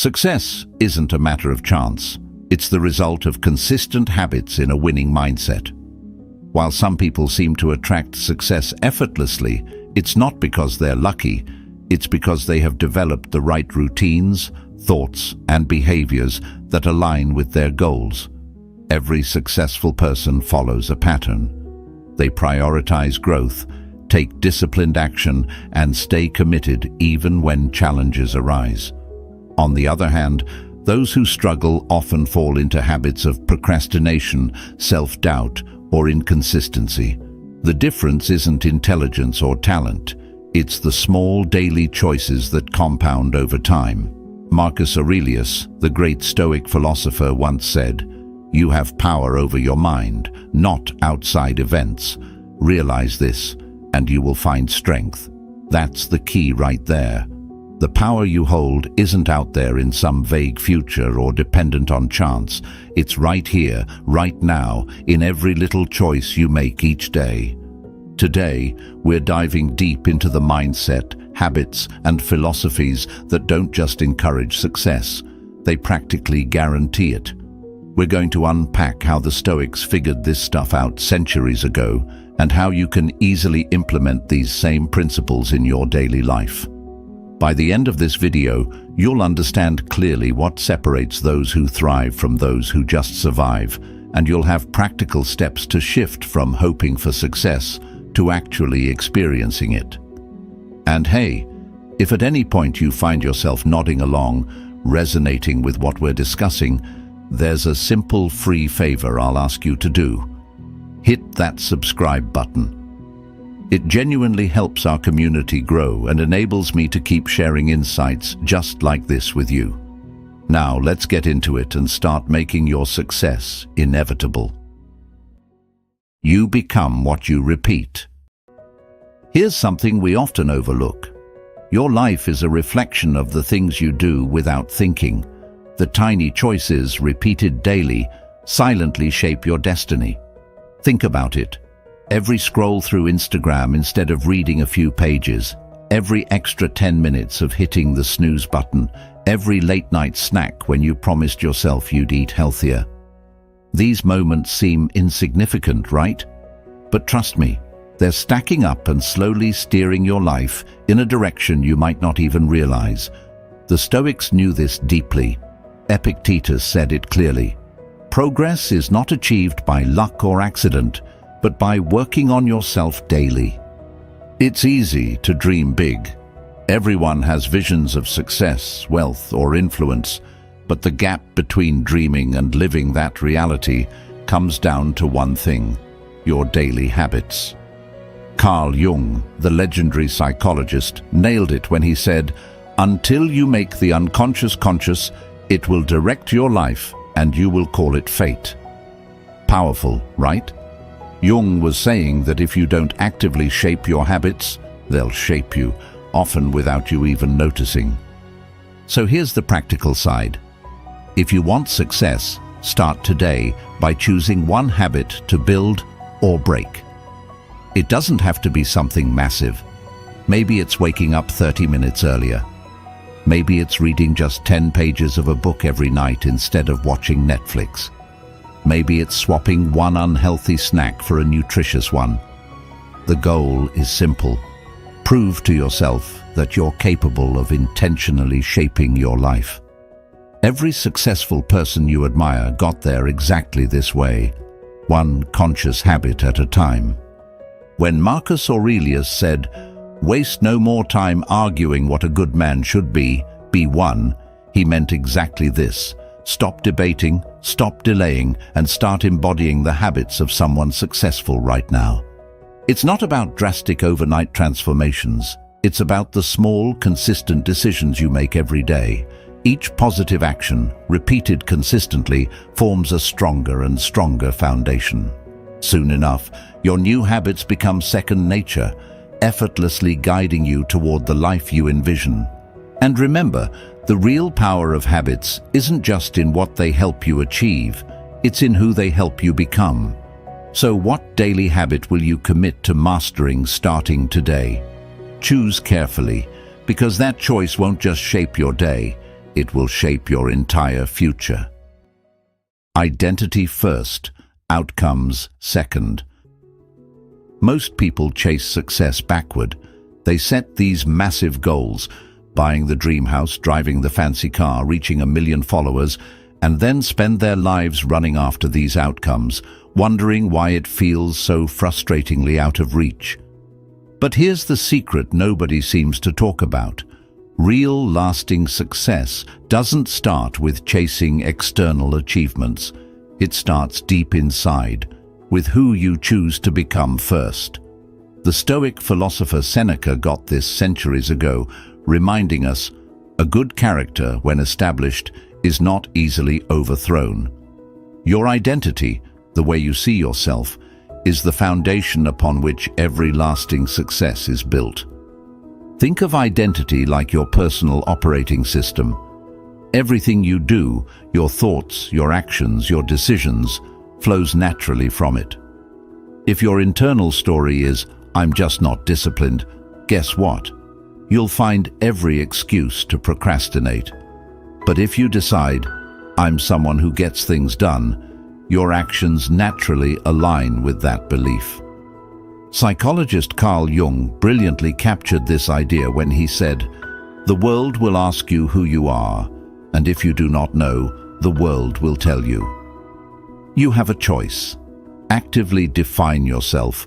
Success isn't a matter of chance. It's the result of consistent habits in a winning mindset. While some people seem to attract success effortlessly, it's not because they're lucky. It's because they have developed the right routines, thoughts, and behaviors that align with their goals. Every successful person follows a pattern. They prioritize growth, take disciplined action, and stay committed even when challenges arise. On the other hand, those who struggle often fall into habits of procrastination, self-doubt, or inconsistency. The difference isn't intelligence or talent. It's the small daily choices that compound over time. Marcus Aurelius, the great Stoic philosopher, once said, "You have power over your mind, not outside events. Realize this, and you will find strength." That's the key right there. The power you hold isn't out there in some vague future or dependent on chance. It's right here, right now, in every little choice you make each day. Today, we're diving deep into the mindset, habits, and philosophies that don't just encourage success. They practically guarantee it. We're going to unpack how the Stoics figured this stuff out centuries ago and how you can easily implement these same principles in your daily life. By the end of this video, you'll understand clearly what separates those who thrive from those who just survive, and you'll have practical steps to shift from hoping for success to actually experiencing it. And hey, if at any point you find yourself nodding along, resonating with what we're discussing, there's a simple free favor I'll ask you to do. Hit that subscribe button. It genuinely helps our community grow and enables me to keep sharing insights just like this with you. Now, let's get into it and start making your success inevitable. You become what you repeat. Here's something we often overlook. Your life is a reflection of the things you do without thinking. The tiny choices repeated daily silently shape your destiny. Think about it. Every scroll through Instagram instead of reading a few pages, every extra 10 minutes of hitting the snooze button, every late-night snack when you promised yourself you'd eat healthier. These moments seem insignificant, right? But trust me, they're stacking up and slowly steering your life in a direction you might not even realize. The Stoics knew this deeply. Epictetus said it clearly. Progress is not achieved by luck or accident, but by working on yourself daily. It's easy to dream big. Everyone has visions of success, wealth, or influence, but the gap between dreaming and living that reality comes down to one thing: your daily habits. Carl Jung, the legendary psychologist, nailed it when he said, "Until you make the unconscious conscious, it will direct your life and you will call it fate." Powerful, right? Jung was saying that if you don't actively shape your habits, they'll shape you, often without you even noticing. So here's the practical side. If you want success, start today by choosing one habit to build or break. It doesn't have to be something massive. Maybe it's waking up 30 minutes earlier. Maybe it's reading just 10 pages of a book every night instead of watching Netflix. Maybe it's swapping one unhealthy snack for a nutritious one. The goal is simple. Prove to yourself that you're capable of intentionally shaping your life. Every successful person you admire got there exactly this way, one conscious habit at a time. When Marcus Aurelius said, "Waste no more time arguing what a good man should be one," he meant exactly this. Stop debating, stop delaying, and start embodying the habits of someone successful right now. It's not about drastic overnight transformations. It's about the small, consistent decisions you make every day. Each positive action, repeated consistently, forms a stronger and stronger foundation. Soon enough, your new habits become second nature, effortlessly guiding you toward the life you envision. And remember, the real power of habits isn't just in what they help you achieve, it's in who they help you become. So what daily habit will you commit to mastering starting today? Choose carefully, because that choice won't just shape your day, it will shape your entire future. Identity first, outcomes second. Most people chase success backward. They set these massive goals, buying the dream house, driving the fancy car, reaching 1 million followers, and then spend their lives running after these outcomes, wondering why it feels so frustratingly out of reach. But here's the secret nobody seems to talk about. Real, lasting success doesn't start with chasing external achievements. It starts deep inside, with who you choose to become first. The Stoic philosopher Seneca got this centuries ago, reminding us, a good character, when established, is not easily overthrown. Your identity, the way you see yourself, is the foundation upon which every lasting success is built. Think of identity like your personal operating system. Everything you do, your thoughts, your actions, your decisions, flows naturally from it. If your internal story is, "I'm just not disciplined," guess what? You'll find every excuse to procrastinate. But if you decide, "I'm someone who gets things done," your actions naturally align with that belief. Psychologist Carl Jung brilliantly captured this idea when he said, "The world will ask you who you are, and if you do not know, the world will tell you." You have a choice. Actively define yourself,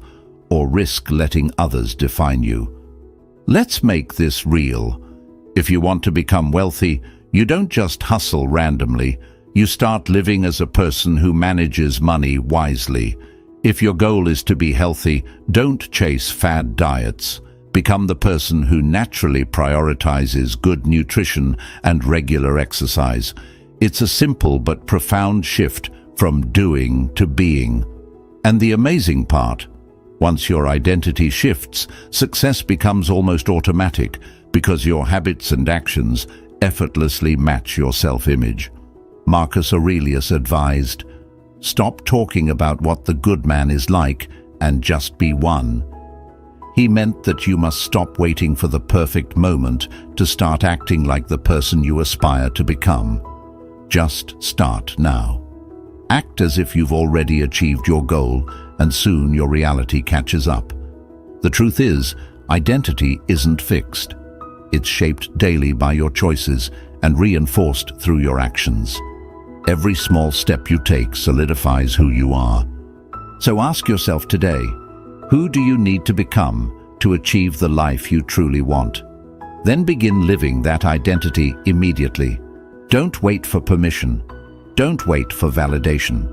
or risk letting others define you. Let's make this real. If you want to become wealthy, you don't just hustle randomly. You start living as a person who manages money wisely. If your goal is to be healthy, don't chase fad diets. Become the person who naturally prioritizes good nutrition and regular exercise. It's a simple but profound shift from doing to being. And the amazing part, once your identity shifts, success becomes almost automatic because your habits and actions effortlessly match your self-image. Marcus Aurelius advised, "Stop talking about what the good man is like and just be one." He meant that you must stop waiting for the perfect moment to start acting like the person you aspire to become. Just start now. Act as if you've already achieved your goal, and soon your reality catches up. The truth is, identity isn't fixed. It's shaped daily by your choices and reinforced through your actions. Every small step you take solidifies who you are. So ask yourself today, who do you need to become to achieve the life you truly want? Then begin living that identity immediately. Don't wait for permission. Don't wait for validation.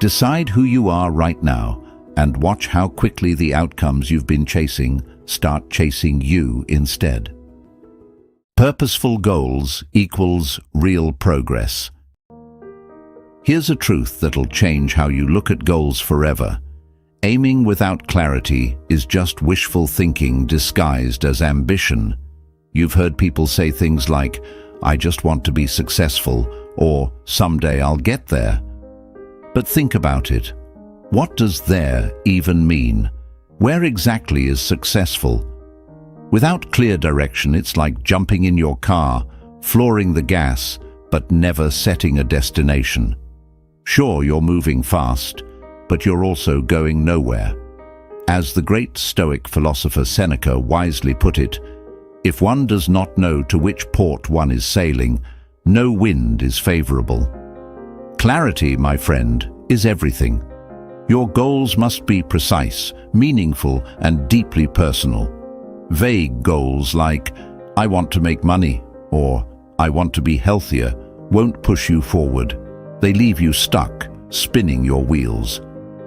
Decide who you are right now and watch how quickly the outcomes you've been chasing start chasing you instead. Purposeful goals equals real progress. Here's a truth that'll change how you look at goals forever. Aiming without clarity is just wishful thinking disguised as ambition. You've heard people say things like, "I just want to be successful," or "someday I'll get there." But think about it. What does "there" even mean? Where exactly is successful? Without clear direction, it's like jumping in your car, flooring the gas, but never setting a destination. Sure, you're moving fast, but you're also going nowhere. As the great Stoic philosopher Seneca wisely put it, if one does not know to which port one is sailing, no wind is favorable. Clarity, my friend, is everything. Your goals must be precise, meaningful, and deeply personal. Vague goals like, "I want to make money," or "I want to be healthier," won't push you forward. They leave you stuck, spinning your wheels.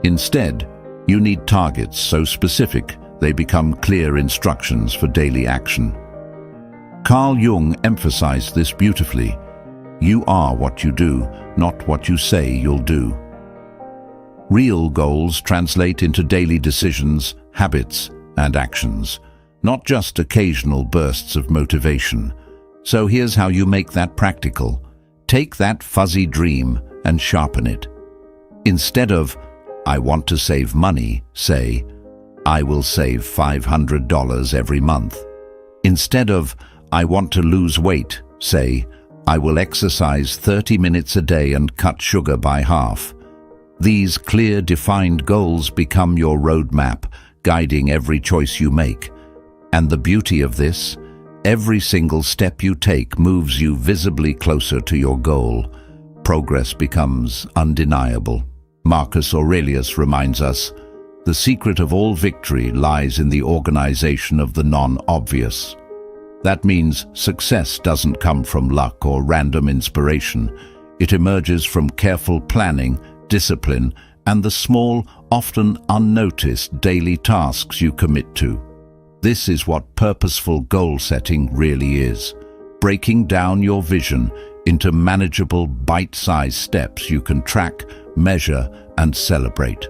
Instead, you need targets so specific they become clear instructions for daily action. Carl Jung emphasized this beautifully. You are what you do, not what you say you'll do. Real goals translate into daily decisions, habits, and actions, not just occasional bursts of motivation. So here's how you make that practical. Take that fuzzy dream and sharpen it. Instead of, "I want to save money," say, "I will save $500 every month." Instead of, "I want to lose weight," say, I will exercise 30 minutes a day and cut sugar by half. These clear, defined goals become your roadmap, guiding every choice you make. And the beauty of this, every single step you take moves you visibly closer to your goal. Progress becomes undeniable. Marcus Aurelius reminds us, the secret of all victory lies in the organization of the non-obvious. That means success doesn't come from luck or random inspiration. It emerges from careful planning, discipline, and the small, often unnoticed daily tasks you commit to. This is what purposeful goal setting really is, breaking down your vision into manageable, bite-sized steps you can track, measure, and celebrate.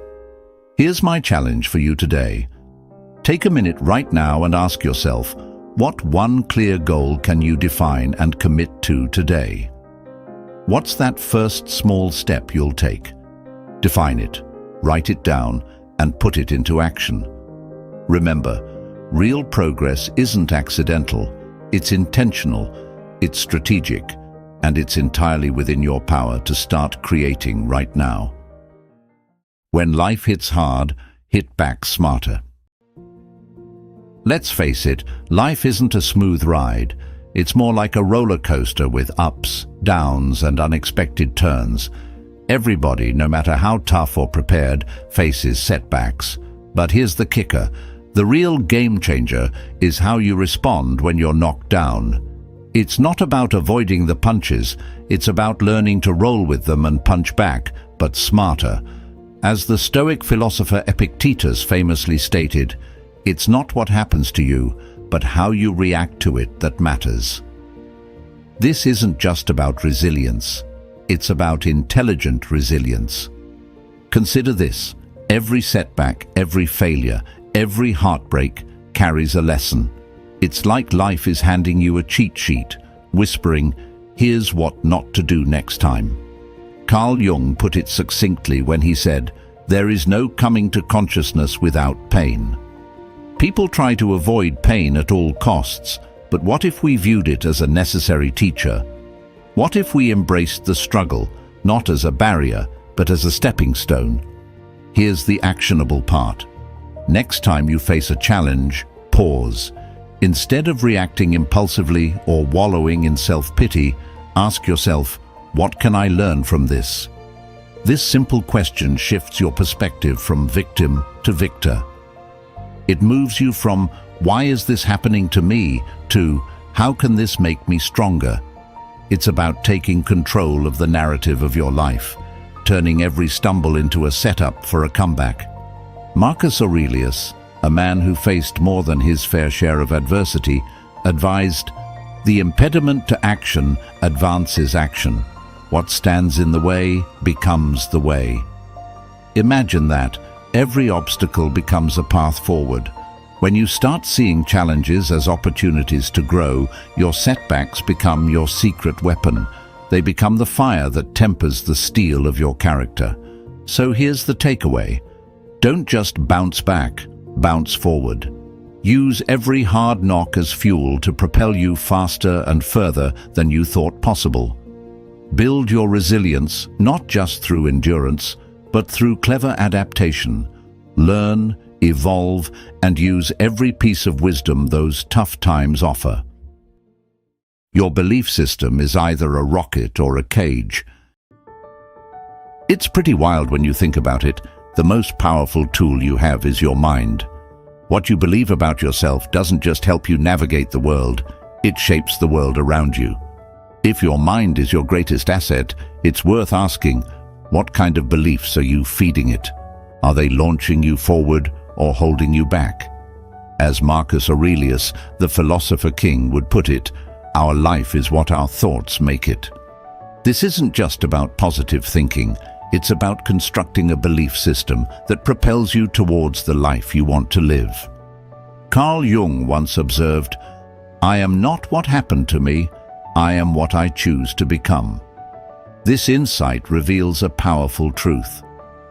Here's my challenge for you today. Take a minute right now and ask yourself, what one clear goal can you define and commit to today? What's that first small step you'll take? Define it, write it down, and put it into action. Remember, real progress isn't accidental, it's intentional, it's strategic, and it's entirely within your power to start creating right now. When life hits hard, hit back smarter. Let's face it, life isn't a smooth ride. It's more like a roller coaster with ups, downs, and unexpected turns. Everybody, no matter how tough or prepared, faces setbacks. But here's the kicker. The real game changer is how you respond when you're knocked down. It's not about avoiding the punches, it's about learning to roll with them and punch back, but smarter. As the Stoic philosopher Epictetus famously stated, it's not what happens to you, but how you react to it that matters. This isn't just about resilience, it's about intelligent resilience. Consider this, every setback, every failure, every heartbreak carries a lesson. It's like life is handing you a cheat sheet, whispering, here's what not to do next time. Carl Jung put it succinctly when he said, there is no coming to consciousness without pain. People try to avoid pain at all costs, but what if we viewed it as a necessary teacher? What if we embraced the struggle, not as a barrier, but as a stepping stone? Here's the actionable part. Next time you face a challenge, pause. Instead of reacting impulsively or wallowing in self-pity, ask yourself, what can I learn from this? This simple question shifts your perspective from victim to victor. It moves you from, why is this happening to me, to, how can this make me stronger? It's about taking control of the narrative of your life, turning every stumble into a setup for a comeback. Marcus Aurelius, a man who faced more than his fair share of adversity, advised, the impediment to action advances action. What stands in the way becomes the way. Imagine that. Every obstacle becomes a path forward. When you start seeing challenges as opportunities to grow, your setbacks become your secret weapon. They become the fire that tempers the steel of your character. So here's the takeaway. Don't just bounce back, bounce forward. Use every hard knock as fuel to propel you faster and further than you thought possible. Build your resilience not just through endurance, but through clever adaptation. Learn, evolve, and use every piece of wisdom those tough times offer. Your belief system is either a rocket or a cage. It's pretty wild when you think about it. The most powerful tool you have is your mind. What you believe about yourself doesn't just help you navigate the world, it shapes the world around you. If your mind is your greatest asset, it's worth asking, what kind of beliefs are you feeding it? Are they launching you forward or holding you back? As Marcus Aurelius, the philosopher king, would put it, our life is what our thoughts make it. This isn't just about positive thinking, it's about constructing a belief system that propels you towards the life you want to live. Carl Jung once observed, I am not what happened to me, I am what I choose to become. This insight reveals a powerful truth.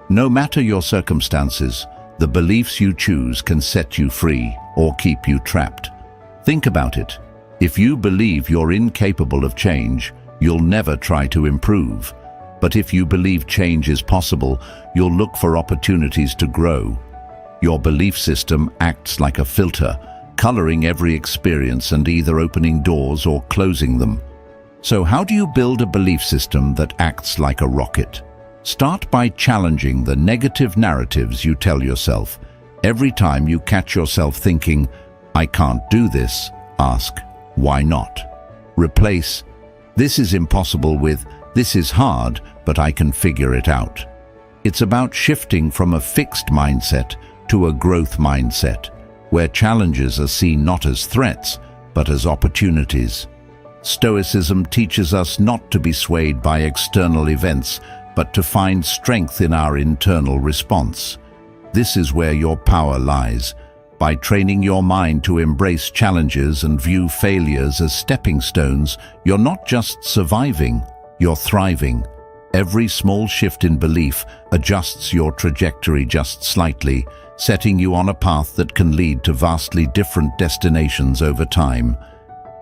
No matter your circumstances, the beliefs you choose can set you free or keep you trapped. Think about it. If you believe you're incapable of change, you'll never try to improve. But if you believe change is possible, you'll look for opportunities to grow. Your belief system acts like a filter, coloring every experience and either opening doors or closing them. So how do you build a belief system that acts like a rocket? Start by challenging the negative narratives you tell yourself. Every time you catch yourself thinking, "I can't do this," ask, "Why not?" Replace, "This is impossible" with, "This is hard, but I can figure it out." It's about shifting from a fixed mindset to a growth mindset, where challenges are seen not as threats, but as opportunities. Stoicism teaches us not to be swayed by external events, but to find strength in our internal response. This is where your power lies. By training your mind to embrace challenges and view failures as stepping stones, you're not just surviving, you're thriving. Every small shift in belief adjusts your trajectory just slightly, setting you on a path that can lead to vastly different destinations over time.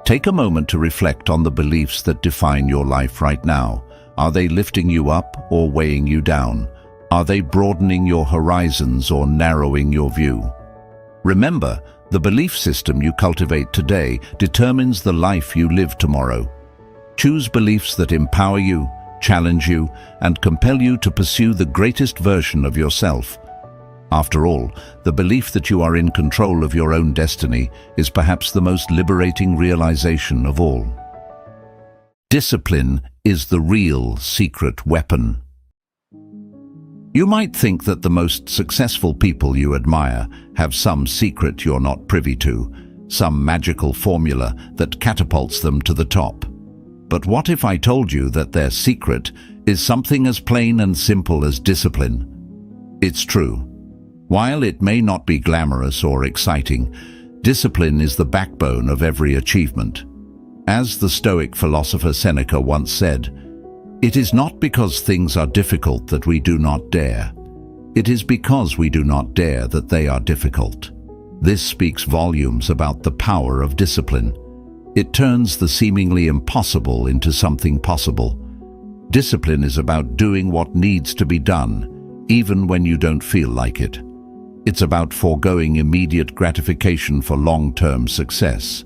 Take a moment to reflect on the beliefs that define your life right now. Are they lifting you up or weighing you down? Are they broadening your horizons or narrowing your view? Remember, the belief system you cultivate today determines the life you live tomorrow. Choose beliefs that empower you, challenge you, and compel you to pursue the greatest version of yourself. After all, the belief that you are in control of your own destiny is perhaps the most liberating realization of all. Discipline is the real secret weapon. You might think that the most successful people you admire have some secret you're not privy to, some magical formula that catapults them to the top. But what if I told you that their secret is something as plain and simple as discipline? It's true. While it may not be glamorous or exciting, discipline is the backbone of every achievement. As the Stoic philosopher Seneca once said, "It is not because things are difficult that we do not dare. It is because we do not dare that they are difficult." This speaks volumes about the power of discipline. It turns the seemingly impossible into something possible. Discipline is about doing what needs to be done, even when you don't feel like it. It's about foregoing immediate gratification for long-term success.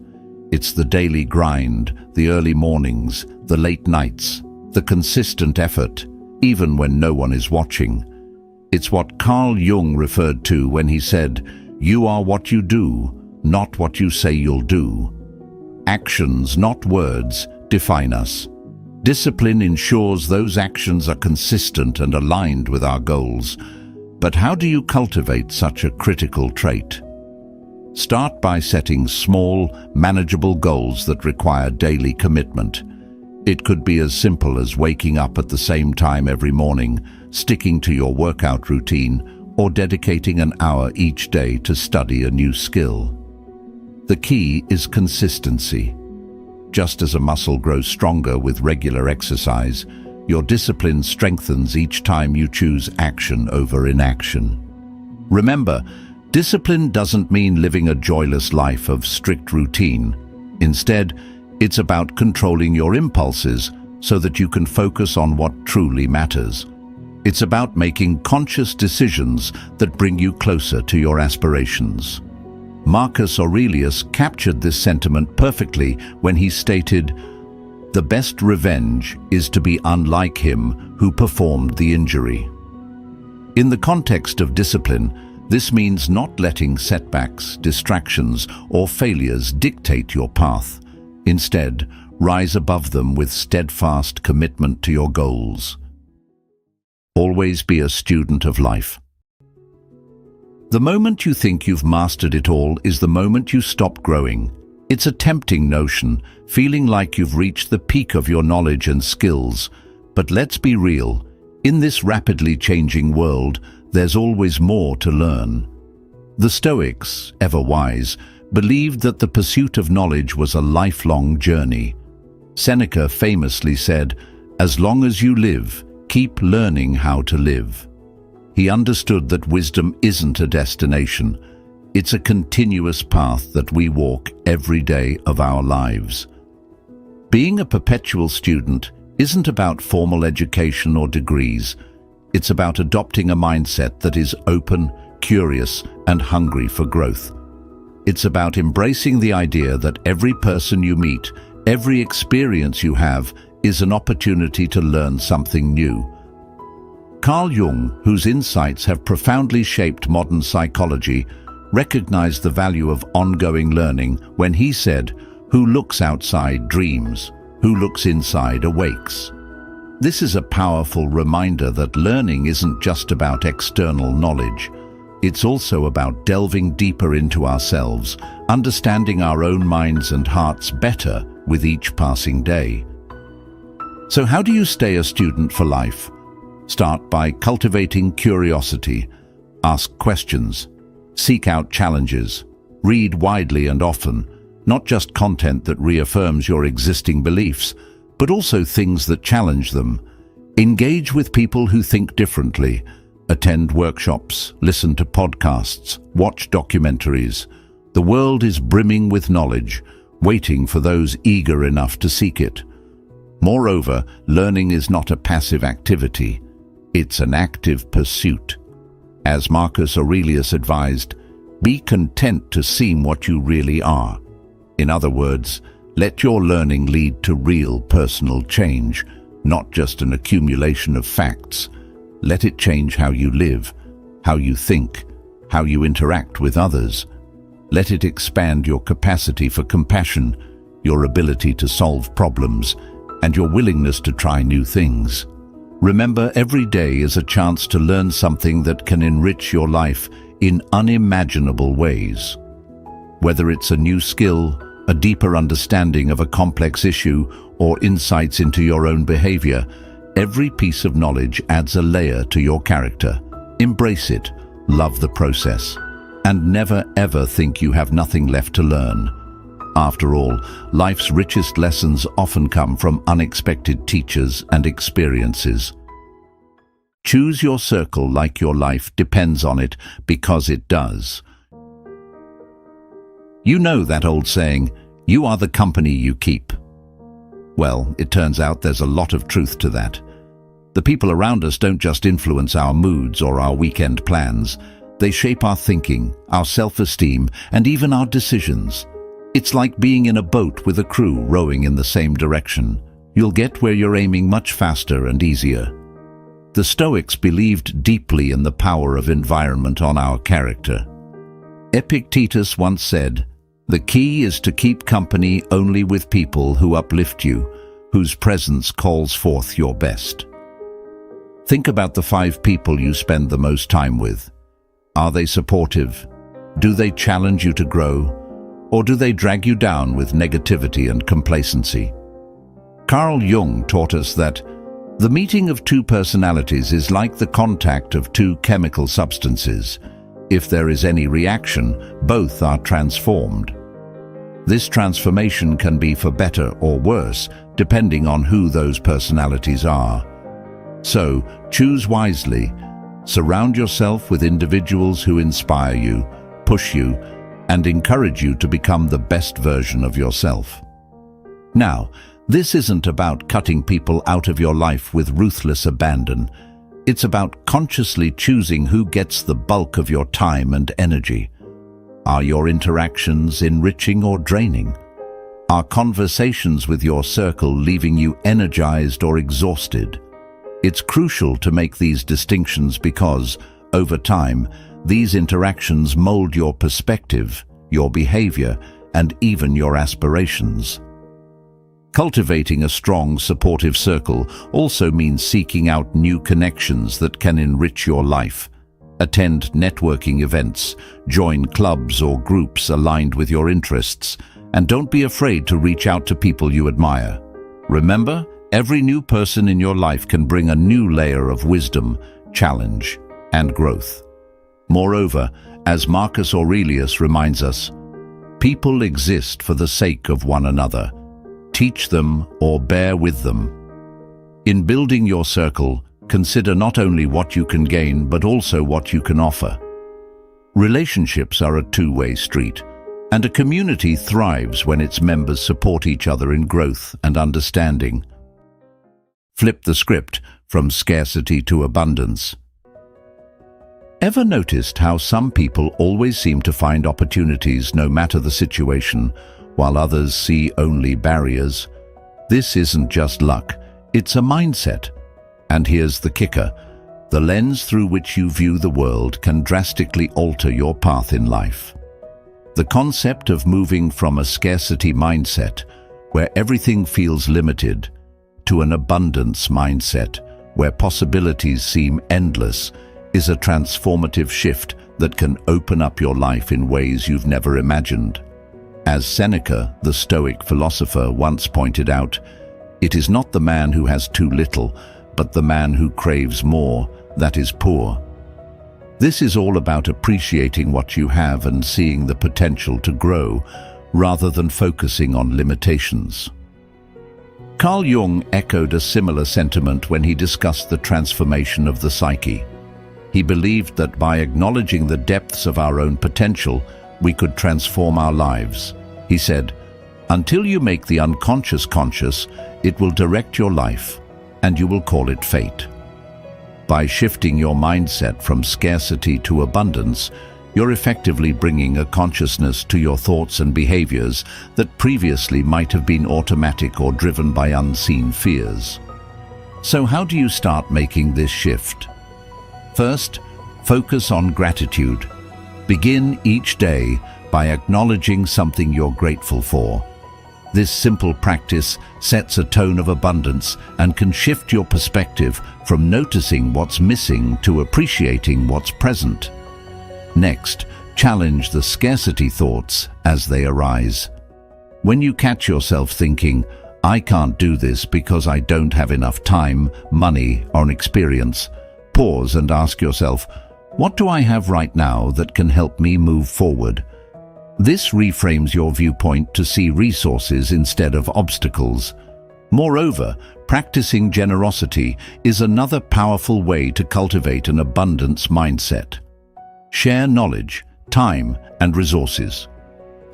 It's the daily grind, the early mornings, the late nights, the consistent effort, even when no one is watching. It's what Carl Jung referred to when he said, "You are what you do, not what you say you'll do." Actions, not words, define us. Discipline ensures those actions are consistent and aligned with our goals. But how do you cultivate such a critical trait? Start by setting small, manageable goals that require daily commitment. It could be as simple as waking up at the same time every morning, sticking to your workout routine, or dedicating an hour each day to study a new skill. The key is consistency. Just as a muscle grows stronger with regular exercise, your discipline strengthens each time you choose action over inaction. Remember, discipline doesn't mean living a joyless life of strict routine. Instead, it's about controlling your impulses so that you can focus on what truly matters. It's about making conscious decisions that bring you closer to your aspirations. Marcus Aurelius captured this sentiment perfectly when he stated, "The best revenge is to be unlike him who performed the injury." In the context of discipline, this means not letting setbacks, distractions, or failures dictate your path. Instead, rise above them with steadfast commitment to your goals. Always be a student of life. The moment you think you've mastered it all is the moment you stop growing. It's a tempting notion, feeling like you've reached the peak of your knowledge and skills. But let's be real, in this rapidly changing world, there's always more to learn. The Stoics, ever wise, believed that the pursuit of knowledge was a lifelong journey. Seneca famously said, "As long as you live, keep learning how to live." He understood that wisdom isn't a destination. It's a continuous path that we walk every day of our lives. Being a perpetual student isn't about formal education or degrees. It's about adopting a mindset that is open, curious, and hungry for growth. It's about embracing the idea that every person you meet, every experience you have, is an opportunity to learn something new. Carl Jung, whose insights have profoundly shaped modern psychology, recognized the value of ongoing learning when he said, "Who looks outside dreams, who looks inside awakes." This is a powerful reminder that learning isn't just about external knowledge. It's also about delving deeper into ourselves, understanding our own minds and hearts better with each passing day. So how do you stay a student for life? Start by cultivating curiosity. Ask questions. Seek out challenges. Read widely and often, not just content that reaffirms your existing beliefs, but also things that challenge them. Engage with people who think differently. Attend workshops, listen to podcasts, watch documentaries. The world is brimming with knowledge, waiting for those eager enough to seek it. Moreover, learning is not a passive activity. It's an active pursuit. As Marcus Aurelius advised, be content to seem what you really are. In other words, let your learning lead to real personal change, not just an accumulation of facts. Let it change how you live, how you think, how you interact with others. Let it expand your capacity for compassion, your ability to solve problems, and your willingness to try new things. Remember, every day is a chance to learn something that can enrich your life in unimaginable ways. Whether it's a new skill, a deeper understanding of a complex issue, or insights into your own behavior, every piece of knowledge adds a layer to your character. Embrace it, love the process, and never ever think you have nothing left to learn. After all, life's richest lessons often come from unexpected teachers and experiences. Choose your circle like your life depends on it, because it does. You know that old saying, "You are the company you keep." Well, it turns out there's a lot of truth to that. The people around us don't just influence our moods or our weekend plans. They shape our thinking, our self-esteem, and even our decisions. It's like being in a boat with a crew rowing in the same direction. You'll get where you're aiming much faster and easier. The Stoics believed deeply in the power of environment on our character. Epictetus once said, "The key is to keep company only with people who uplift you, whose presence calls forth your best." Think about the 5 people you spend the most time with. Are they supportive? Do they challenge you to grow? Or do they drag you down with negativity and complacency? Carl Jung taught us that the meeting of 2 personalities is like the contact of 2 chemical substances. If there is any reaction, both are transformed. This transformation can be for better or worse, depending on who those personalities are. So, choose wisely. Surround yourself with individuals who inspire you, push you, and encourage you to become the best version of yourself. Now, this isn't about cutting people out of your life with ruthless abandon. It's about consciously choosing who gets the bulk of your time and energy. Are your interactions enriching or draining? Are conversations with your circle leaving you energized or exhausted? It's crucial to make these distinctions because, over time, these interactions mold your perspective, your behavior, and even your aspirations. Cultivating a strong, supportive circle also means seeking out new connections that can enrich your life. Attend networking events, join clubs or groups aligned with your interests, and don't be afraid to reach out to people you admire. Remember, every new person in your life can bring a new layer of wisdom, challenge, and growth. Moreover, as Marcus Aurelius reminds us, people exist for the sake of one another. Teach them or bear with them. In building your circle, consider not only what you can gain but also what you can offer. Relationships are a two-way street. And a community thrives when its members support each other in growth and understanding. Flip the script from scarcity to abundance. Ever noticed how some people always seem to find opportunities no matter the situation, while others see only barriers? This isn't just luck, it's a mindset. And here's the kicker: the lens through which you view the world can drastically alter your path in life. The concept of moving from a scarcity mindset, where everything feels limited, to an abundance mindset, where possibilities seem endless, is a transformative shift that can open up your life in ways you've never imagined. As Seneca, the Stoic philosopher, once pointed out, it is not the man who has too little, but the man who craves more, that is poor. This is all about appreciating what you have and seeing the potential to grow, rather than focusing on limitations. Carl Jung echoed a similar sentiment when he discussed the transformation of the psyche. He believed that by acknowledging the depths of our own potential, we could transform our lives. He said, "Until you make the unconscious conscious, it will direct your life, and you will call it fate." By shifting your mindset from scarcity to abundance, you're effectively bringing a consciousness to your thoughts and behaviors that previously might have been automatic or driven by unseen fears. So how do you start making this shift? First, focus on gratitude. Begin each day by acknowledging something you're grateful for. This simple practice sets a tone of abundance and can shift your perspective from noticing what's missing to appreciating what's present. Next, challenge the scarcity thoughts as they arise. When you catch yourself thinking, "I can't do this because I don't have enough time, money, or experience," pause and ask yourself, "What do I have right now that can help me move forward?" This reframes your viewpoint to see resources instead of obstacles. Moreover, practicing generosity is another powerful way to cultivate an abundance mindset. Share knowledge, time, and resources.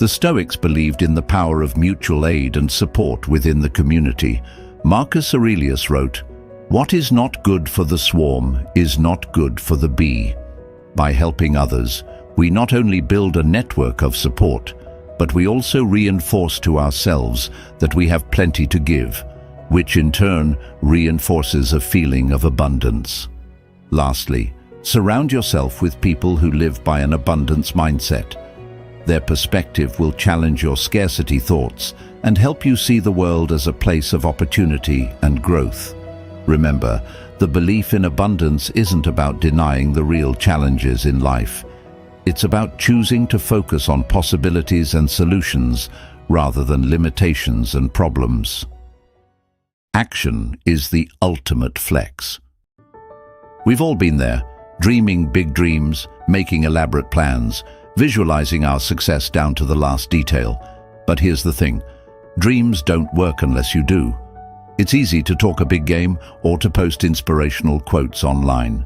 The Stoics believed in the power of mutual aid and support within the community. Marcus Aurelius wrote, "What is not good for the swarm is not good for the bee." By helping others, we not only build a network of support, but we also reinforce to ourselves that we have plenty to give, which in turn reinforces a feeling of abundance. Lastly, surround yourself with people who live by an abundance mindset. Their perspective will challenge your scarcity thoughts and help you see the world as a place of opportunity and growth. Remember, the belief in abundance isn't about denying the real challenges in life. It's about choosing to focus on possibilities and solutions rather than limitations and problems. Action is the ultimate flex. We've all been there, dreaming big dreams, making elaborate plans, visualizing our success down to the last detail. But here's the thing, dreams don't work unless you do. It's easy to talk a big game or to post inspirational quotes online.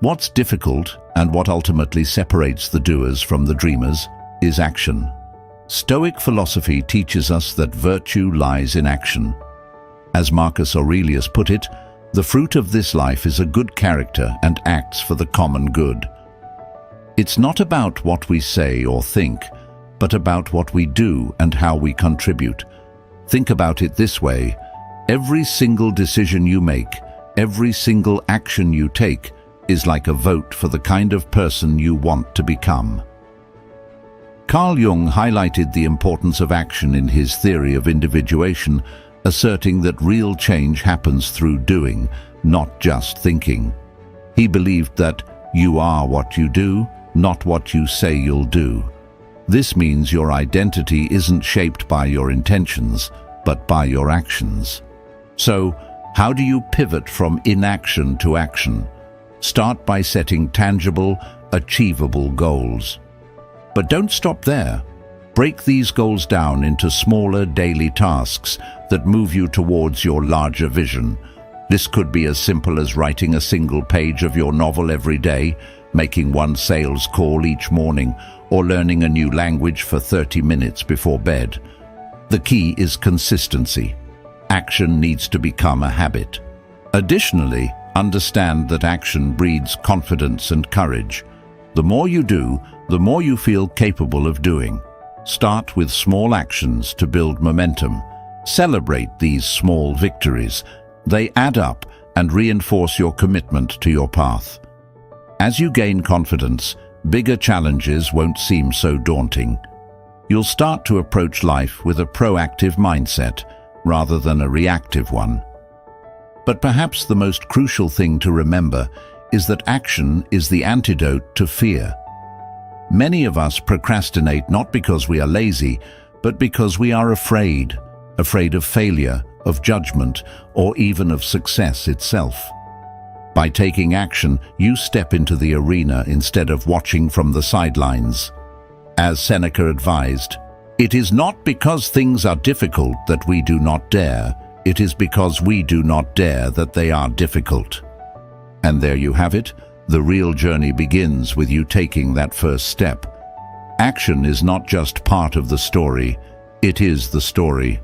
What's difficult, and what ultimately separates the doers from the dreamers, is action. Stoic philosophy teaches us that virtue lies in action. As Marcus Aurelius put it, the fruit of this life is a good character and acts for the common good. It's not about what we say or think, but about what we do and how we contribute. Think about it this way: every single decision you make, every single action you take, is like a vote for the kind of person you want to become. Carl Jung highlighted the importance of action in his theory of individuation, asserting that real change happens through doing, not just thinking. He believed that you are what you do, not what you say you'll do. This means your identity isn't shaped by your intentions, but by your actions. So, how do you pivot from inaction to action? Start by setting tangible, achievable goals. But don't stop there. Break these goals down into smaller daily tasks that move you towards your larger vision. This could be as simple as writing a single page of your novel every day, making one sales call each morning, or learning a new language for 30 minutes before bed. The key is consistency. Action needs to become a habit. Additionally, understand that action breeds confidence and courage. The more you do, the more you feel capable of doing. Start with small actions to build momentum. Celebrate these small victories. They add up and reinforce your commitment to your path. As you gain confidence, bigger challenges won't seem so daunting. You'll start to approach life with a proactive mindset rather than a reactive one. But perhaps the most crucial thing to remember is that action is the antidote to fear. Many of us procrastinate not because we are lazy, but because we are afraid of failure, of judgment, or even of success itself. By taking action, you step into the arena instead of watching from the sidelines. As Seneca advised, "It is not because things are difficult that we do not dare, it is because we do not dare that they are difficult." And there you have it. The real journey begins with you taking that first step. Action is not just part of the story, it is the story.